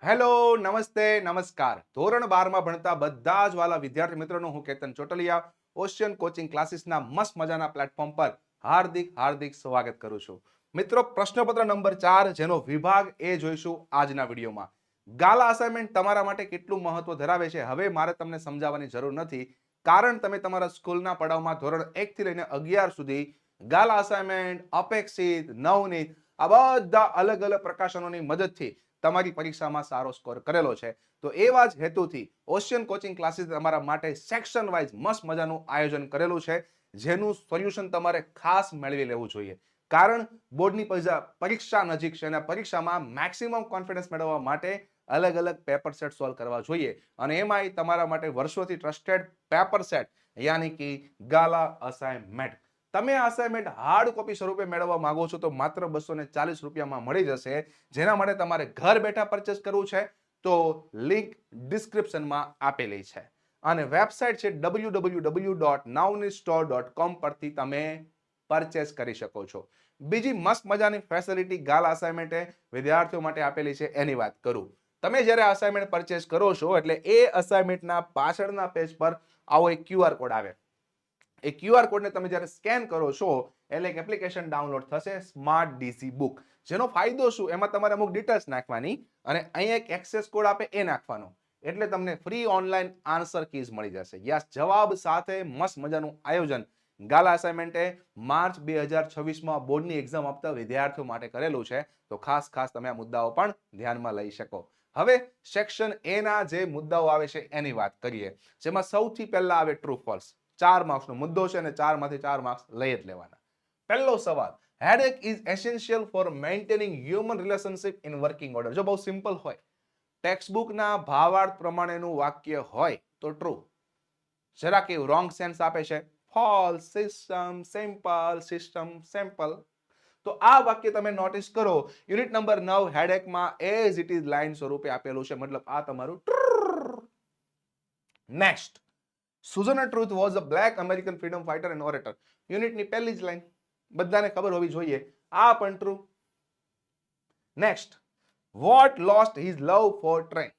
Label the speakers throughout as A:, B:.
A: Hello, નમસ્તે, નમસ્કાર. ધોરણ 12 માં ભણતા બધા જ વાલા વિદ્યાર્થી મિત્રોનું હું કેતન ચોટલિયા ઓશિયન કોચિંગ ક્લાસીસના મસ્ત મજાના પ્લેટફોર્મ પર હાર્દિક સ્વાગત કરું છું. મિત્રો, પ્રશ્નપત્ર નંબર 4 જેનો વિભાગ એ જોઈશું આજના વિડીયોમાં. ગાલા અસાઇનમેન્ટ તમારા માટે કેટલું મહત્વ ધરાવે છે હવે મારે તમને સમજાવવાની જરૂર નથી, કારણ તમે તમારા સ્કૂલના પડાવમાં ધોરણ 1 થી લઈને 11 સુધી ગાલા અસાઇનમેન્ટ, અપેક્ષિત, નવનીત આ બધા અલગ અલગ પ્રકાશનોની મદદથી તમારી પરીક્ષામાં સારો સ્કોર કરેલો છે. તો એવા જ હેતુથી ઓશિયન કોચિંગ ક્લાસીસ તમારા માટે સેક્શન વાઇઝ મસ્ત મજાનું આયોજન કરેલું છે, જેનું સોલ્યુશન તમારે ખાસ મેળવી લેવું જોઈએ. કારણ બોર્ડની પરીક્ષા નજીક છે અને પરીક્ષામાં મેક્સિમમ કોન્ફિડન્સ મેળવવા માટે અલગ અલગ પેપર સેટ સોલ્વ કરવા જોઈએ, અને એમાંય તમારા માટે વર્ષોથી ટ્રસ્ટેડ પેપર સેટ યાની કે ગાલા અસાઇનમેન્ટ. તમે આ અસાઇનમેન્ટ હાર્ડ કોપી સ્વરૂપે મેળવવા માંગો છો તો માત્ર 240 રૂપિયામાં મળી જશે. જેના માટે તમારે ઘર બેઠા પરચેસ કરવું છે તો લિંક ડિસ્ક્રિપ્શનમાં આપેલી છે, અને વેબસાઇટ છે www.navnistore.com પરથી તમે પરચેસ કરી શકો છો. બીજી મસ્ત મજાની ફેસિલિટી ગાલા અસાઇનમેન્ટે વિદ્યાર્થીઓ માટે આપેલી છે એની વાત કરું. તમે જ્યારે અસાઇનમેન્ટ પરચેસ કરો છો એટલે એ અસાઇનમેન્ટના પાછળના પેજ પર આવો એક QR કોડ આવે. એ QR કોડને તમે જ્યારે સ્કેન કરો છો એટલે એક એપ્લિકેશન ડાઉનલોડ થશે, સ્માર્ટ ડીસી બુક. જેનો ફાયદો શું, એમાં તમારે અમુક ડિટેલ્સ નાખવાની અને અહીંયા એક એક્સેસ કોડ આપે એ નાખવાનો, એટલે તમને ફ્રી ઓનલાઈન આન્સર કીઝ મળી જશે. યસ, જવાબ સાથે મસ્ત મજાનું આયોજન ગાલા અસાઇનમેન્ટે માર્ચ 2026માં બોર્ડની એક્ઝામ આપતા વિદ્યાર્થીઓ માટે કરેલું છે. તો ખાસ તમે આ મુદ્દાઓ પણ ધ્યાનમાં લઈ શકો. હવે સેક્શન એ ના જે મુદ્દાઓ આવે છે એની વાત કરીએ, જેમાં સૌથી પહેલા આવે ટ્રુ ફોલ્સ. 4 માર્ક્સનો મુદ્દો છે અને 4 માંથી 4 માર્ક્સ લઈ જ લેવાના. પહેલો સવાલ, headache is essential for maintaining human relationship in working order. જો બહુ સિમ્પલ હોય, ટેક્સ્ટબુકના ભાવાર્થ પ્રમાણેનું વાક્ય હોય તો ટ્રુ. જરા કે રોંગ સેન્સ આપે છે, false, system simple, system simple. તો આ વાક્ય તમે નોટિસ કરો, યુનિટ નંબર 9 હેડેકમાં એઝ ઇટ ઇઝ લાઈન સ્વરૂપે આપેલું છે, મતલબ આ તમારું true. Next, Sojourner Truth was a black American freedom fighter and orator. યુનિટની પહેલી જ લાઈન બધાને ખબર હોવી જોઈએ, આ પણ true. Next, Watt lost his love for train.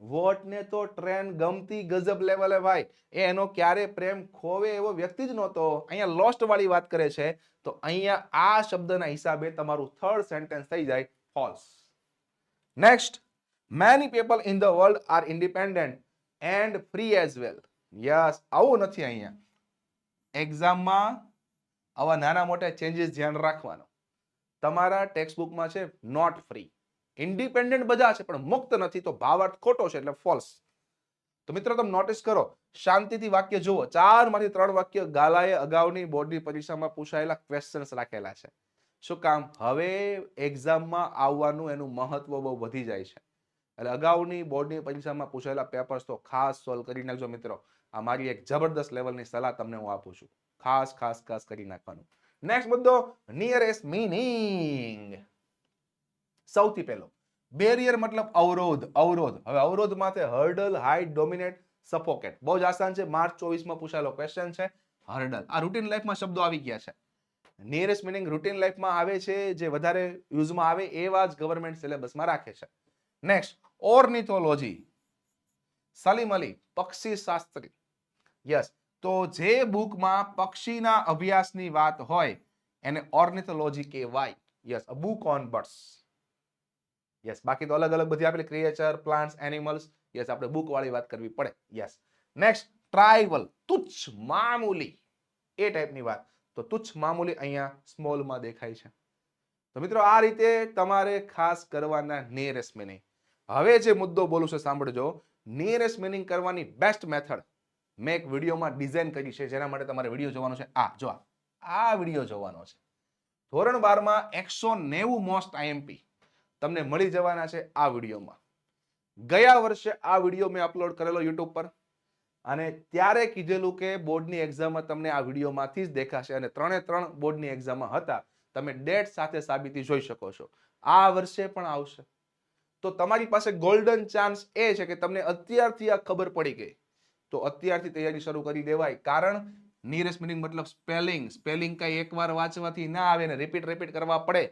A: વોટને તો ટ્રેન ગમતી ગજબ લેવલે ભાઈ, એનો ક્યારે પ્રેમ ખોવે એવો વ્યક્તિ જ નહોતો. અહીંયા લોસ્ટ વાળી વાત કરે છે, તો અહીંયા આ શબ્દના હિસાબે તમારું થર્ડ સેન્ટેન્સ થઈ જાય false. Next, many people in the world are independent and free as well. Yes, આવું નથી. અહીંયા એક્ઝામમાં આવા નાના મોટા ચેન્જીસ ધ્યાન રાખવાનો. તમારા ટેક્સ્ટબુકમાં છે નોટ ફ્રી, ઇન્ડિપેન્ડન્ટ બધા છે પણ મુક્ત નથી, તો ભાવાર્થ ખોટો છે એટલે ફોલ્સ. તો મિત્રો તમે નોટિસ કરો, શાંતિથી વાક્ય જુઓ. 4 માંથી 3 વાક્ય ગાલાએ અગાઉની બોર્ડની પરીક્ષામાં પૂછાયેલા ક્વેશ્ચન્સ રાખેલા છે. શું કામ? હવે એક્ઝામમાં આવવાનું એનું મહત્વ બહુ વધી જાય છે, એટલે અગાઉની બોર્ડની પરીક્ષામાં પૂછાયેલા પેપર્સ તો ખાસ સોલ્વ કરી નાખજો મિત્રો. આ મારી એક જબરદસ્ત લેવલની સલાહ તમને હું આપું છું. ખાસ કરી નાખવાનું. નેક્સ્ટ મુદ્દો, નિયરેસ્ટ મીનિંગ. સૌથી પહેલો, બેરિયર મતલબ અવરોધ. હવે અવરોધ માટે હર્ડલ, હાઇટ, ડોમિનેટ, સફોકેટ. બહુ જ આસાન છે, માર્ચ 24માં પૂછાયેલો ક્વેશ્ચન છે. હર્ડલ આ રૂટીન લાઈફમાં શબ્દો આવી ગયા છે. નિયરેસ્ટ મીનિંગ રૂટીન લાઈફમાં આવે છે, જે વધારે યુઝમાં આવે એવા જ ગવર્મેન્ટ સિલેબસમાં રાખે છે. નેક્સ્ટ, ઓર્નિથોલોજી. સલીમ અલી, પક્ષી શાસ્ત્રી. યસ, તો જે બુકમાં પક્ષીના અભ્યાસની વાત હોય એને ઓર્નિથોલોજી કહેવાય. Yes, a book on birds. Yes, બાકી તો અલગ અલગ બધી આપેલી ક્રિએચર, પ્લાન્ટ્સ, એનિમલ્સ. યસ, આપણે બુક વાળી વાત કરવી પડે. યસ. નેક્સ્ટ, ટ્રાઇવલ, તુચ્છ, મામૂલી, એ ટાઈપની વાત. તો તુચ્છ મામૂલી અહીંયા સ્મોલમાં દેખાય છે. તો મિત્રો આ રીતે તમારે ખાસ કરવાના નિયરેસ્ટ મીનિંગ. હવે જે મુદ્દો બોલું છે સાંભળજો. નિયરેસ્ટ મીનિંગ કરવાની બેસ્ટ મેથડ મેં એક વિડીયોમાં ડિઝાઇન કરી છે, જેના માટે તમારે વિડીયો જોવાનો છે. આ વિડીયો જોવાનો છે. ધોરણ 12માં 190 મોસ્ટ આઈએમપી તમને મળી જવાના છે આ વિડીયોમાં. ગયા વર્ષે આ વિડીયો મેં અપલોડ કરેલો યુટ્યુબ પર, અને ત્યારે કીધેલું કે બોર્ડની એક્ઝામમાં તમને આ વિડીયોમાંથી જ દેખાશે, અને 3 બોર્ડની એક્ઝામમાં હતા. તમે ડેટ સાથે સાબિતી જોઈ શકો છો. આ વર્ષે પણ આવશે. તો તમારી પાસે ગોલ્ડન ચાન્સ એ છે કે તમને અત્યારથી આ ખબર પડી ગઈ, તો અત્યારથી તૈયારી શરૂ કરી દેવાય. કારણ નિયરેસ્ટ મિનિંગ મતલબ સ્પેલિંગ કઈ એકવાર વાંચવાથી ના આવે ને રિપીટ કરવા પડે.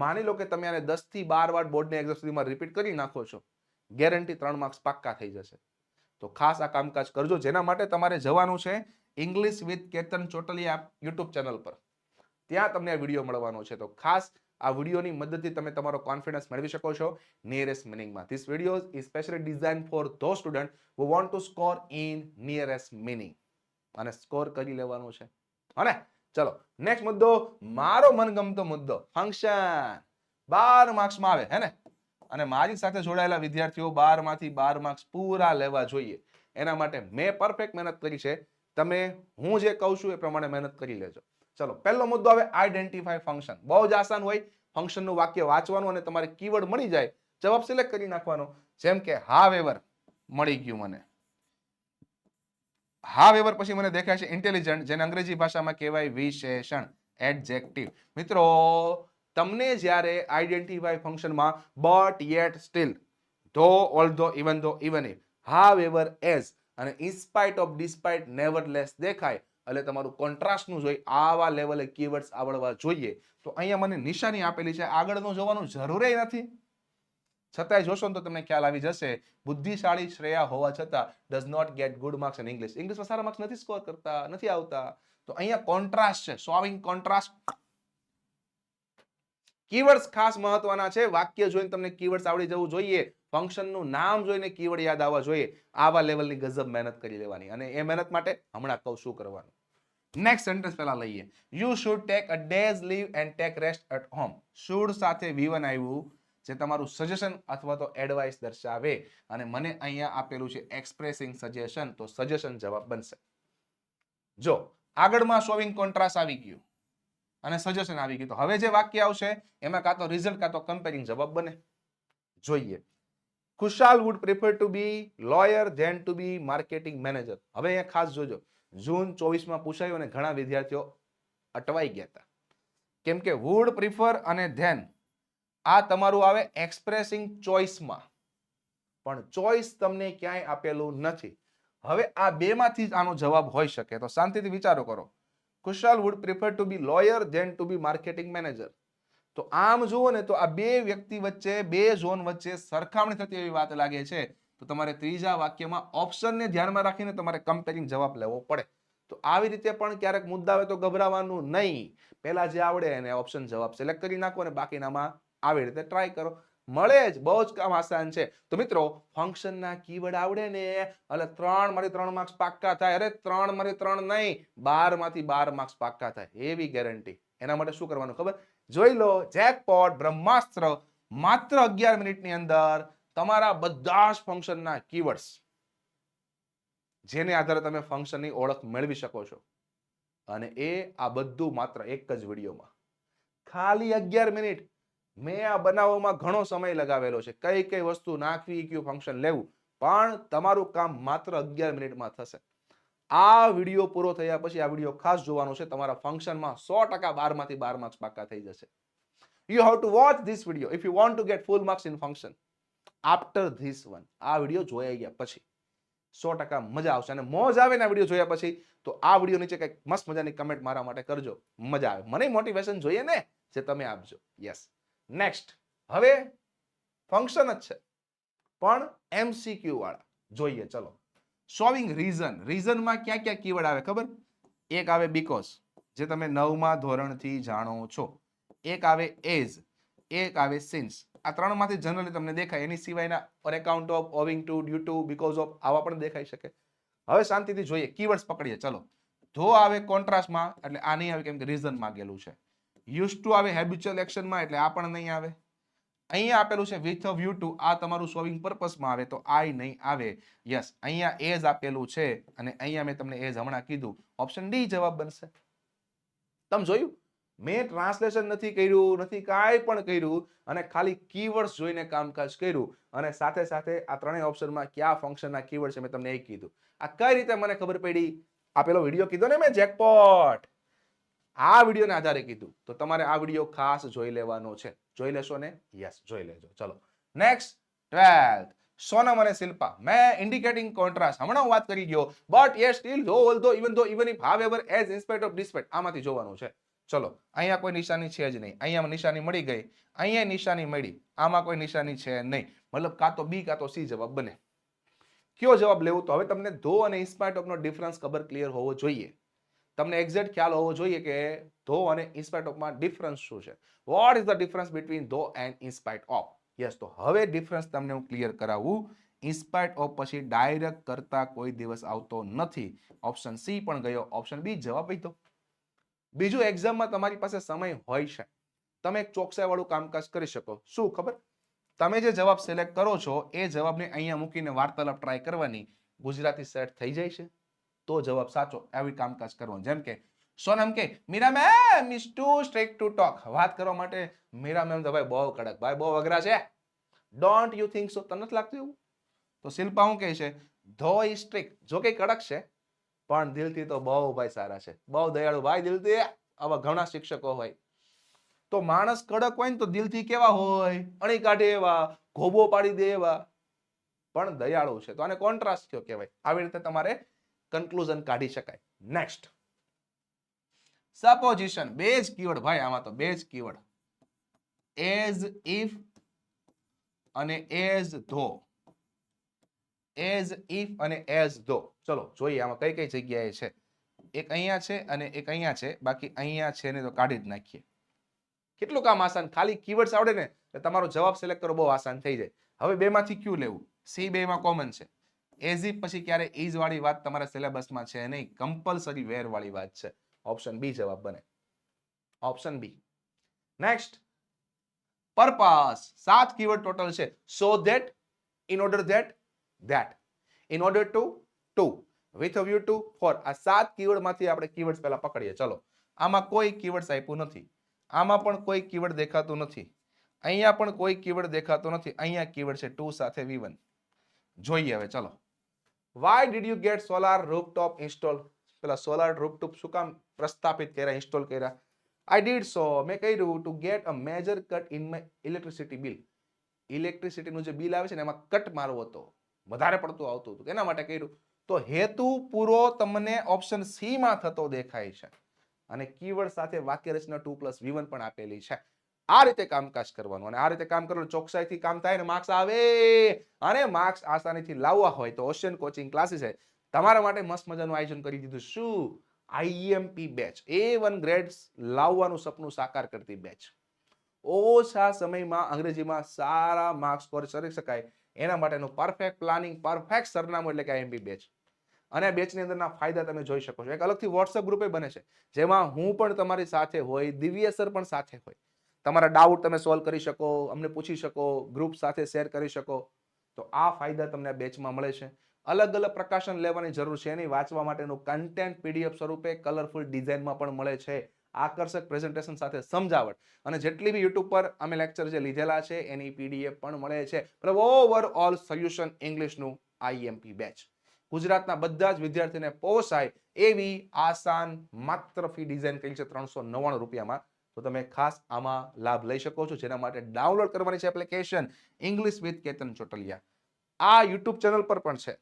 A: માની લો કે તમે આને 10 થી 12 વાર બોર્ડની એક્ઝામ સુધીમાં રિપીટ કરી નાખો છો, ગેરંટી 3 માર્ક્સ પાક્કા થઈ જશે. તો ખાસ આ કામકાજ કરજો, જેના માટે તમારે જવાનું છે English with Ketan Chotaliya YouTube channel પર. ત્યાં તમને આ વિડીયો મળવાનો છે. તો ખાસ આ વિડીયોની મદદથી તમે તમારો કોન્ફિડન્સ મેળવી શકો છો નિયરેસ્ટ મિનિંગમાં. This video is specially design for those student who want to score in nearest meaning, અને સ્કોર કરી લેવાનું છે. અને ચલો નેક્સ્ટ મુદ્દો, મારો મનગમતો મુદ્દો, ફંક્શન. 12 માર્ક્સમાં આવે હે ને, અને મારી સાથે જોડાયેલા વિદ્યાર્થીઓ 12 માંથી 12 માર્ક્સ પૂરા લેવા જોઈએ. એના માટે મેં પરફેક્ટ મહેનત કરી છે. તમે હું જે કહું છું એ પ્રમાણે મહેનત કરી લેજો. ચલો પહેલો મુદ્દો આવે આઈડેન્ટિફાય ફંક્શન. બહુ જ આસાન હોય. ફંક્શનનું વાક્ય વાંચવાનું અને તમારે કીવર્ડ મળી જાય, જવાબ સિલેક્ટ કરી નાખવાનો. જેમ કે હાવેવર મળી ગયું મને. હાવેવર પછી મને દેખાય છે ઇન્ટેલિજન્ટ, જેને અંગ્રેજી ભાષામાં કહેવાય વિશેષણ, એડજેક્ટિવ. મિત્રો તમને જ્યારે આઈડેન્ટિફાય ફંક્શનમાં but, yet, still, though, although, even though, even if, however, as અને ઇન્સ્પાઇટ ઓફ, ડિસ્પાઇટ, નેવરલેસ દેખાય, એટલે તમારું કોન્ટ્રાસ્ટનું જોઈ આવા લેવલે કીવર્ડ્સ આવડવા જોઈએ. તો અહીંયા મને નિશાની આપેલી છે, આગળનું જોવાનું જરૂરી નથી. છતાંય જોશો ને તો તમને ખ્યાલ આવી જશે. બુદ્ધિશાળી શ્રેયા હોવા છતાં does not get good marks in English. ઇંગ્લિશમાં સારા માર્ક્સ નથી સ્કોર કરતા, નથી આવતા. તો અહીંયા કોન્ટ્રાસ્ટ છે, શોવિંગ કોન્ટ્રાસ્ટ. કીવર્ડ્સ ખાસ મહત્વના છે. વાક્ય જોઈને તમને કીવર્ડ્સ આવડી જવું જોઈએ. ફંક્શનનું નામ જોઈને કીવર્ડ યાદ આવવા જોઈએ. આવા લેવલની ગજબ મહેનત કરી લેવાની, અને એ મહેનત માટે હમણાં કહું શું કરવાનું. નેક્સ્ટ સેન્ટેન્સ પહેલા લઈએ. You should take a day's leave and take rest at home. Should સાથે V1 આવ્યું, જે તમારું સજેશન અથવા તો એડવાઇસ દર્શાવે, અને મને અહીંયા આપેલું છે એક્સપ્રેસિંગ સજેશન, તો સજેશન જવાબ બનશે. જો આગળમાં શોવિંગ કોન્ટ્રાસ્ટ આવી ગયું અને સજેશન આવી ગયું, તો હવે જે વાક્ય આવશે એમાં કાં તો રિઝલ્ટ કાં તો કમ્પેરિંગ જવાબ બને. જોઈએ. Khushal would prefer to be lawyer than to be marketing manager. હવે અહીંયા ખાસ જોજો, જૂન 24 પૂછાયું અને ઘણા વિદ્યાર્થીઓ અટવાઈ ગયા હતા. કેમ કે વુડ, પ્રિફર અને ધેન આ તમારું આવે એક્સપ્રેસિંગ ચોઇસમાં, પણ ચોઇસ તમને ક્યાંય આપેલું નથી. હવે આ બેમાંથી જ આનો જવાબ હોઈ શકે. તો શાંતિથી વિચારો કરો. Khushal would prefer to be lawyer than to be marketing manager. તો આમ જુઓ ને તો આ બે વ્યક્તિ વચ્ચે, બે ઝોન વચ્ચે સરખામણી થતી એવી વાત લાગે છે. તો તમારે ત્રીજા વાક્યમાં ઓપ્શનને ધ્યાનમાં રાખીને તમારે કમ્પેરિંગ જવાબ લેવો પડે. તો આવી રીતે પણ ક્યારેક મુદ્દા આવે તો ગભરાવાનું નહીં. પહેલા જે આવડે એને ઓપ્શન જવાબ સિલેક્ટ કરી નાખો, અને બાકીનામાં આવી રીતે ટ્રાય કરો. મળે જ, બહુ જ કામ આસાન છે. તો મિત્રો ફંક્શનના કીવર્ડ આવડે ને એટલે 3 માંથી 3 માર્ક્સ પાક્કા થાય. અરે 3 માંથી 3 નહીં, 12 માંથી 12 માર્ક્સ પાક્કા થાય, એવી ગેરંટી. એના માટે શું કરવાનું ખબર? જોઈ લો, જેકપોટ, બ્રહ્માસ્ત્ર. માત્ર 11 મિનિટની અંદર તમારા બધા જ ફંક્શનના કીવર્ડ્સ, જેને આધારે તમે ફંક્શનની ઓળખ મેળવી શકો છો. અને એ આ બધું માત્ર એક જ વિડીયોમાં, ખાલી 11 મિનિટ. મેં આ બનાવવામાં ઘણો સમય લગાવેલો છે, કઈ કઈ વસ્તુ નાખવી, કયું ફંક્શન લેવું, પણ તમારું કામ માત્ર 11 મિનિટમાં થશે. આ વિડીયો પૂરો થયા પછી આ વિડીયો ખાસ જોવાનો છે. તમારા ફંક્શનમાં 100% 12 માંથી 12 માર્ક્સ પાક્કા થઈ જશે. You have to watch this video if you want to get full marks in function. After this one, આ વિડીયો જોયા ગયા પછી 100% મજા આવશે. અને મોજ આવે ને આ વિડીયો જોયા પછી, તો આ વિડીયો નીચે કંઈક મસ્ત મજાની કમેન્ટ મારા માટે કરજો. મજા આવે, મને મોટિવેશન જોઈએ ને, જે તમે આપજો. યસ. નેક્સ્ટ, હવે ફંક્શન જ છે પણ MCQ વાળા જોઈએ. ચલો, શોવિંગ રીઝન. રીઝનમાં ક્યાં ક્યાં કીવર્ડ આવે ખબર? એક આવે બીકોઝ, જે તમે 9મા ધોરણથી જાણો છો. એક આવે એઝ, એક આવે સિન્સ. આ ત્રણમાંથી જનરલી તમને દેખાય. એની સિવાયના on account of, owing to, due to, because of, આવા પણ દેખાઈ શકે. હવે શાંતિથી જોઈએ, કીવર્ડ્સ પકડીએ. ચલો, ધો આવે કોન્ટ્રાસ્ટમાં, એટલે આ નહીં આવે કેમ કે રીઝન માંગેલું છે. યુઝ ટુ આવે હેબિચ્યુઅલ એક્શનમાં, એટલે આ પણ નહીં આવે. અહીંયા આપેલું છે વિથ અ વ્યૂ ટુ, આ તમારું શોવિંગ પર્પસમાં આવે, તો આ નહીં આવે. યસ, અહીંયા એઝ આપેલું છે, અને અહીંયા મેં તમને એઝ હમણાં કીધું, ઓપ્શન ડી જવાબ બનશે. તમે જોયું, મેં ટ્રાન્સલેશન નથી કર્યું, નથી કાંઈ પણ કર્યું, અને ખાલી કીવર્ડ્સ જોઈને કામકાજ કર્યું. અને સાથે સાથે આ ત્રણેય ઓપ્શનમાં કયા ફંક્શનના કીવર્ડ છે મેં તમને એ કીધું. આ કઈ રીતે મને ખબર પડી? આ પેલો વિડીયો કીધો ને મેં, જેકપોટ, આ વિડીયોના આધારે કીધું. તો તમારે આ વિડીયો ખાસ જોઈ લેવાનો છે. જોઈ લેશો ને? યસ, જોઈ લેજો. ચલો નેક્સ્ટ, 12th. સોનમ અને શિલ્પા, મેં ઇન્ડિકેટિંગ કોન્ટ્રાસ્ટ હમણાં હું વાત કરી ગયો, but yet still though although even though even if however as in spite of despite, આમાંથી જોવાનું છે. ચલો અહીંયા કોઈ નિશાની છે જ નહીં, અહીંયા નિશાની મળી ગઈ, અહીંયા નિશાની મળી, આમાં કોઈ નિશાની છે નહીં, મતલબ કાં તો બી કાં તો સી જવાબ બને. કયો જવાબ લેવું? તો હવે તમને ધો અને ઇન્સ્પાઇટ ઓફનો ડિફરન્સ ખબર ક્લિયર હોવો જોઈએ. તમને એક્ઝેક્ટ ખ્યાલ હોવો જોઈએ કે ધો અને ઇન્સ્પાઇટ ઓફમાં ડિફરન્સ શું છે. What is the difference between ધો એન્ડ ઇન્સ્પાઇટ ઓફ? યસ, તો હવે ડિફરન્સ તમને હું ક્લિયર કરાવું. ઇન્સ્પાઇટ ઓફ પછી ડાયરેક્ટ કરતા કોઈ દિવસ આવતો નથી. ઓપ્શન સી પણ ગયો, ઓપ્શન બી જવાબ હતો. બીજું, એક્ઝામમાં તમારી પાસે સમય હોય છે, તમે એક ચોકસાઈ વાળું કામકાજ કરી શકો. શું ખબર? તમે જે જવાબ સિલેક્ટ કરો છો એ જવાબને અહીંયા મૂકીને વાર્તાલાપ ટ્રાય કરવાની, ગુજરાતી સેટ થઈ જાય છે તો જવાબ સાચો. આવી કામકાજ કરવાનું. જેમ કે સોનમ કે Meera ma'am is too strict to talk, વાત કરવા માટે મીરા મેમ તો ભાઈ બહુ કડક, ભાઈ બહુ અઘરા છે. Don't you think so? તને નથી લાગતું એવું? તો શિલ્પા શું કહે છે? ધો ઇઝ સ્ટ્રિક્ટ, જો કે કડક છે પણ દિલથી તો બહુ ભાઈ સારા છે, બહુ દયાળુ ભાઈ દિલથી. આવા ઘણા શિક્ષકો હોય. તો માણસ કડક હોય ને તો દિલથી કેવા હોય? અણી કાઢે એવા, ઘોબો પાડી દે એવા, પણ દયાળુ છે. તો આને કોન્ટ્રાસ્ટ કયો કહેવાય. આવી રીતે તમારે કન્ક્લુઝન કાઢી શકાય. Next, supposition. બે જ કીવર્ડ ભાઈ, આમાં તો બે જ કીવર્ડ, એઝ ઇફ અને એઝ ધો. એઝ ઇફ અને એઝ ધો. ચલો જોઈએ આમાં કઈ કઈ જગ્યાએ છે. એક અહીંયા છે અને એક અહીંયા છે, બાકી અહીંયા છે ને તો કાઢી જ નાખીએ. કેટલું કામ આસાન, ખાલી કીવર્ડ્સ આવડે ને તો તમારો જવાબ સિલેક્ટ કરો બહુ આસાન થઈ જાય. હવે બેમાંથી ક્યુ લેવું? સી બેમાં કોમન છે. એઝ ઇફ પછી ક્યારે ઇઝ વાળી વાત તમારા સિલેબસમાં છે નહીં, કમ્પલસરી વેર વાળી વાત છે. ઓપ્શન બી જવાબ બને. Option B. Next, purpose. 7 keyword total છે. So that, in order that, that, in order to, with a view to, for. આ 7 કીવર્ડ માંથી આપણે કીવર્ડ્સ પહેલા પકડીએ. ચલો, આમાં કોઈ કીવર્ડ્સ આપ્યું નથી, આમાં પણ કોઈ કીવર્ડ દેખાતું નથી, અહીંયા પણ કોઈ કીવર્ડ દેખાતો નથી, અહીંયા કીવર્ડ છે ટુ સાથે V1. જોઈએ હવે. ચલો, why did you get solar rooftop install? પેલા સોલાર રૂફટોપ શું કામ પ્રસ્થાપિત કર્યા, ઇન્સ્ટોલ કર્યા? આઈ ડીડ સો, મેં કર્યું to get a major cut in my electricity bill. ઇલેક્ટ્રિસિટીનું જે બિલ આવે છે ને એમાં કટ મારવો હતો, વધારે પડતું આવતું હતું, એના માટે કર્યું. તો હેતુ પૂરો તમને ઓપ્શન સી માં થતો દેખાય છે. અને કીવર્ડ સાથે વાક્ય રચના 2+V1 પણ આપેલી છે. આ રીતે કામકાજ કરવાનું, અને આ રીતે કામ કરવાનું ચોકસાઈથી કામ થાય ને માર્ક્સ આવે. અને માર્ક્સ આસાનીથી લાવવા હોય તો ઓશિયન કોચિંગ ક્લાસીસ તમારા માટે મસ્ત મજાનું આયોજન કરી દીધું. શું? આઈએમપી બેચ, A1 ગ્રેડ્સ લાવવાનું સપનું સાકાર કરતી બેચ. ઓછા સમયમાં અંગ્રેજીમાં સારા માર્ક્સ સ્કોર કરી શકાય એના માટેનું પરફેક્ટ પ્લાનિંગ, પરફેક્ટ સરનામું એટલે કે આઈએમપી બેચ. અને બેચની અંદરના ફાયદા તમે જોઈ શકો છો. એક અલગથી વોટ્સએપ ગ્રુપે બને છે જેમાં હું પણ તમારી સાથે હોય, દિવ્ય સર પણ સાથે હોય. તમારા ડાઉટ તમે સોલ્વ કરી શકો, અમને પૂછી શકો, ગ્રુપ સાથે શેર કરી શકો. તો આ ફાયદા તમને બેચમાં મળે છે. અલગ અલગ પ્રકાશન લેવાની જરૂર છે નહીં, વાંચવા માટેનું કન્ટેન્ટ પીડીએફ સ્વરૂપે કલરફુલ ડિઝાઇનમાં પણ મળે છે. આકર્ષક પ્રેઝન્ટેશન સાથે સમજાવટ, અને જેટલી બી યુટ્યુબ પર અમે લેક્ચર જે લીધેલા છે એની પીડીએફ પણ મળે છે. ઓવરઓલ સોલ્યુશન ઇંગ્લિશનું આઈએમપી બેચ ગુજરાતના બધા જ વિદ્યાર્થીને પોસાય એવી આસાન માત્ર ફી ડિઝાઇન કરી છે 399 રૂપિયામાં. તો તમે ખાસ આમાં લાભ લઈ શકો છો, જેના માટે ડાઉનલોડ કરવાની છે application English with Ketan Chotaliya. આ યુટ્યુબ ચેનલ પર પણ છે,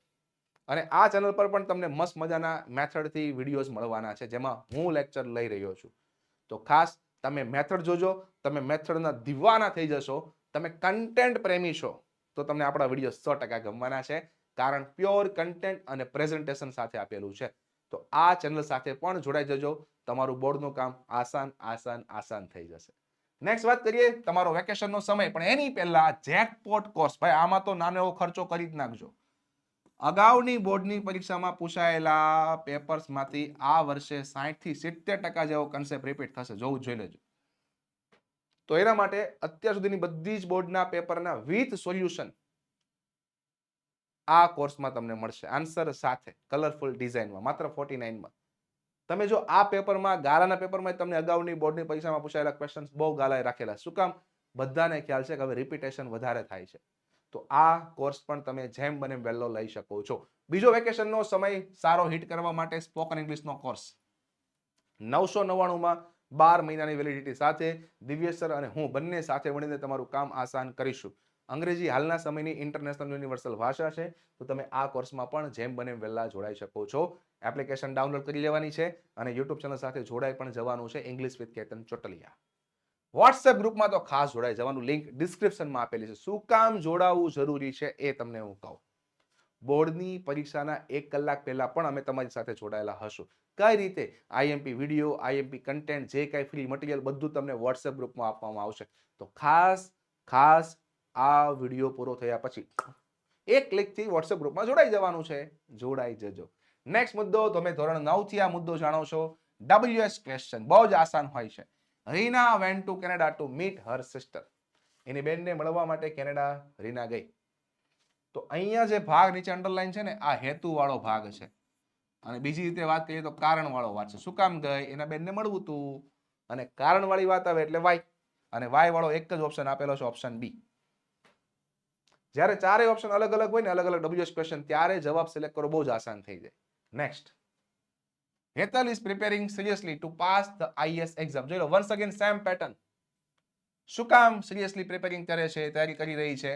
A: અને આ ચેનલ પર પણ તમને મસ્ત મજાના મેથડથી વિડીયોઝ મળવાના છે જેમાં હું લેક્ચર લઈ રહ્યો છું. તો ખાસ તમે મેથડ જોજો, તમે મેથડના દીવાના થઈ જશો. તમે કન્ટેન્ટ પ્રેમી છો તો તમને આપણા વિડીયો 100% ગમવાના છે, કારણ પ્યોર કન્ટેન્ટ અને પ્રેઝન્ટેશન સાથે આપેલું છે. તો આ ચેનલ સાથે પણ જોડાઈ જજો, તમારું બોર્ડનું કામ આસાન આસાન આસાન થઈ જશે. નેક્સ્ટ વાત કરીએ તમારો વેકેશનનો સમય, પણ એની પહેલા જેકપોટ કોર્સ. ભાઈ આમાં તો નાનો એવો ખર્ચો કરી જ નાખજો. અગાઉની બોર્ડની પરીક્ષામાં પૂછાયેલા પેપર્સમાંથી આ વર્ષે 60 થી 70% જેવો કન્સેપ્ટ રિપીટ થશે, જોવું જોઈ લેજો. તો એના માટે અત્યાર સુધીની બધી જ બોર્ડના પેપરના વિથ સોલ્યુશન આ કોર્સમાં તમને મળશે, આન્સર સાથે કલરફુલ ડિઝાઇનમાં, માત્ર 49માં. તમે જો આ પેપરમાં, ગાલાના પેપરમાં તમને અગાઉની બોર્ડની પરીક્ષામાં પૂછાયેલા ક્વેશ્ચન્સ બહુ ગાલાએ રાખેલા. શું કામ? બધાને ખ્યાલ છે કે હવે રિપીટેશન વધારે થાય છે. તો આ કોર્સ પણ તમે જેમ બને વહેલો લઈ શકો છો. બીજો વેકેશનનો સમય સારો હિટ કરવા માટે સ્પોકન ઇંગ્લિશનો કોર્સ 999માં 12 મહિનાની વેલિડિટી સાથે દિવ્ય સર અને હું બંને સાથે મળીને તમારું કામ આસાન કરીશું. અંગ્રેજી હાલના સમયની ઇન્ટરનેશનલ યુનિવર્સલ ભાષા છે, તો તમે આ કોર્સમાં પણ જેમ બને વહેલા જોડાઈ શકો છો. એપ્લિકેશન ડાઉનલોડ કરી લેવાની છે અને યુટ્યુબ ચેનલ સાથે જોડાઈ પણ જવાનું છે, English with Ketan Chotaliya. WhatsApp ગ્રુપમાં તો ખાસ જોડાઈ જવાનું, લિંક ડિસ્ક્રિપ્શનમાં આપેલી છે. શું કામ જોડાવવું જરૂરી છે એ તમને હું કહું. બોર્ડની પરીક્ષાના 1 કલાક પહેલા પણ અમે તમારી સાથે જોડાયેલા હશું. કઈ રીતે? આઈએમપી વિડીયો, આઈએમપી કન્ટેન્ટ, જે કાંઈ ફ્રી મટીરિયલ બધું તમને વોટ્સએપ ગ્રુપમાં આપવામાં આવશે. તો ખાસ આ વિડીયો પૂરો થયા પછી એક ક્લિકથી વોટ્સએપ ગ્રુપમાં જોડાઈ જવાનું છે. જોડાઈ જજો. નેક્સ્ટ મુદ્દો, તમે ધોરણ 9 થી આ મુદ્દો જાણો છો. WS ક્વેશ્ચન બહુ જ આસાન હોય છે. Reena went to Canada to meet her sister. એની બેનને મળવા માટે કેનેડા રીના ગઈ. તો અહીંયા જે ભાગ નીચે અંડરલાઈન છે ને, આ હેતુ વાળો ભાગ છે. અને બીજી રીતે વાત કરીએ તો કારણ વાળો વાત છે. શું કામ ગઈ? એના બેનને મળવું હતું. અને કારણ વાળી વાત આવે એટલે વાય. અને વાય વાળો એક જ ઓપ્શન આપેલો છે, ઓપ્શન બી. જ્યારે ચારેય ઓપ્શન અલગ અલગ હોય ને, અલગ અલગ WS ક્વેશ્ચન, ત્યારે જવાબ સિલેક્ટ કરવો બહુ જ આસાન થઈ જાય. Next, Hetal is preparing seriously to pass the IAS exam. જોઈ લો, વન્સ અગેન સેમ પેટર્ન. શું કામ સિરિયસલી પ્રિપેરિંગ કરે છે, તૈયારી કરી રહી છે?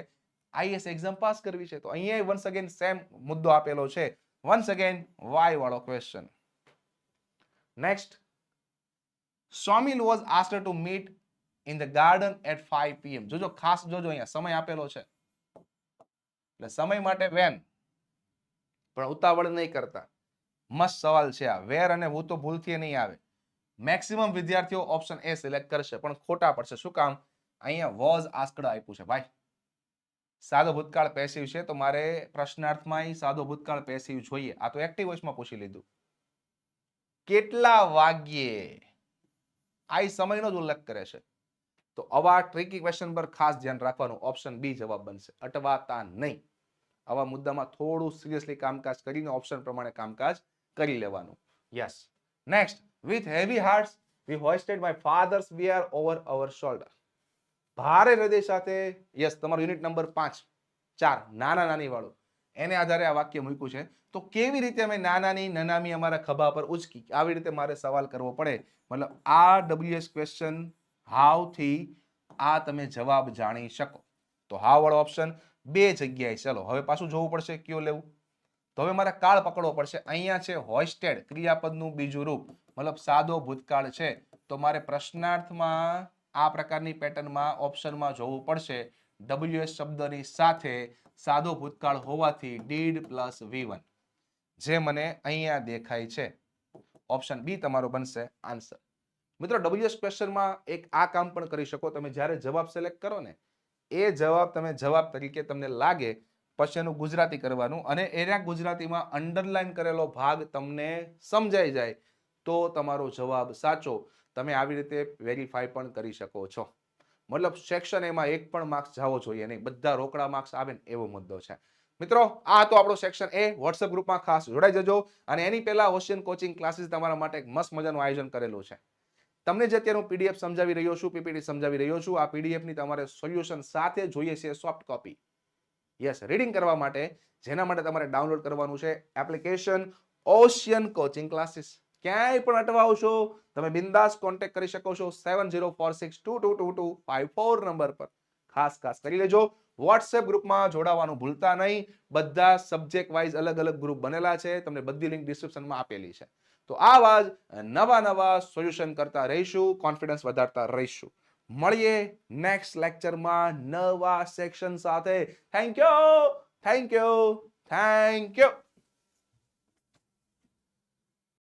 A: IAS એક્ઝામ પાસ કરવી છે. તો અહીંયા વન્સ અગેન સેમ મુદ્દો આપેલો છે. વન્સ અગેન વાય વાળો question. Next, Somil was asked to meet in the garden at 5 PM. જોજો, ખાસ જોજો, અહીંયા સમય આપેલો છે. એટલે સમય માટે વેન, પણ ઉતાવળ નહીં કરતા. મસ્ત સવાલ છે આ. વેર અને હું તો ભૂલથી નહીં આવે. મેક્સિમમ વિદ્યાર્થીઓ ઓપ્શન એ સિલેક્ટ કરશે, પણ ખોટા પડશે. શું કામ? અહીંયા વોઝ આસ્ક્ડ આપ્યું છે ભાઈ. સાદો ભૂતકાળ પેસિવ છે, તો મારે પ્રશ્નાર્થમાં સાદો ભૂતકાળ પેસિવ જોઈએ. આ તો એક્ટિવ વોઇસમાં પૂછી લીધું. કેટલા વાગ્યે, આ સમયનો જ ઉલ્લેખ કરે છે. તો આવા ટ્રિકી ક્વેશ્ચન પર ખાસ ધ્યાન રાખવાનું. ઓપ્શન બી જવાબ બનશે. અટવાતા નહીં. આવા મુદ્દામાં થોડું સિરિયસલી કામકાજ કરીને ઓપ્શન પ્રમાણે કામકાજ કરી લેવાનું. Yes. Next, with heavy hearts we hoisted my father's bier over our shoulder. ભારે હૃદય સાથે, યસ, તમારું યુનિટ નંબર 5 4 નાના નાની વાળું, એને આધારે આ વાક્ય મૂક્યું છે. તો કેવી રીતે અમે નાનાની નનામી અમારા ખભા પર ઉચકી, આવી રીતે મારે સવાલ કરવો પડે. મતલબ આ WS ક્વેશ્ચન હાવથી આ તમે જવાબ જાણી શકો. તો હાવ વાળો ઓપ્શન બે જગ્યાએ. ચલો હવે પાછું જોવું પડશે કયો લેવું. તો હવે મારે કાળ પકડવો પડશે. અહીંયા છે હોઇસ્ટેડ, ક્રિયાપદનું બીજું રૂપ, મતલબ સાદો ભૂતકાળ છે. તો મારે પ્રશ્નાર્થમાં આ પ્રકારની પેટર્નમાં ઓપ્શનમાં જોવું પડશે. WS શબ્દની સાથે સાદો ભૂતકાળ હોવાથી ડીડ પ્લસ V1, જે મને અહીંયા દેખાય છે. ઓપ્શન બી તમારો બનશે આન્સર. મિત્રો, WS ક્વેશ્ચનમાં એક આ કામ પણ કરી શકો. તમે જ્યારે જવાબ સિલેક્ટ કરો ને, એ જવાબ તમે જવાબ તરીકે તમને લાગે, પછી એનું ગુજરાતી કરવાનું, અને એના ગુજરાતીમાં અંડરલાઈન કરેલો ભાગ તમને સમજાઈ જાય તો તમારો જવાબ સાચો. તમે આવી રીતે વેરીફાઈ પણ કરી શકો છો. મતલબ સેક્શન એમાં એક પણ માર્ક્સ જવો જોઈએ નહીં, બધા રોકડા માર્ક્સ આવે ને એવો મુદ્દો છે. મિત્રો, આ તો આપણો સેક્શન એ. વોટ્સએપ ગ્રુપમાં ખાસ જોડાઈ જજો. અને એની પહેલા ઓશિયન કોચિંગ ક્લાસીસ તમારા માટે એક મસ્ત મજાનું આયોજન કરેલું છે. તમને જે અત્યારે હું PDF સમજાવી રહ્યો છું, PPT સમજાવી રહ્યો છું, આ PDF ની તમારે સોલ્યુશન સાથે જોઈએ છે સોફ્ટ કોપી. યસ, રીડિંગ કરવા માટે, જેના માટે તમારે ડાઉનલોડ કરવાનું છે એપ્લિકેશન ઓશિયન કોચિંગ ક્લાસીસ. ક્યાંય પણ અટવાવશો, તમે બિંદાસ કોન્ટેક્ટ કરી શકો છો 7046222254 નંબર પર. ખાસ કરી લેજો. વોટ્સએપ ગ્રુપમાં જોડાવાનું ભૂલતા નહીં. બધા સબ્જેક્ટ વાઇઝ અલગ અલગ ગ્રુપ બનેલા છે, તમને બધી લિંક ડિસ્ક્રિપ્શનમાં આપેલી છે. તો આવા જ નવા સોલ્યુશન કરતા રહીશું, કોન્ફિડન્સ વધારતા રહીશું. મળીએ નેક્સ્ટ લેક્ચરમાં નવા સેક્શન સાથે. Thank you.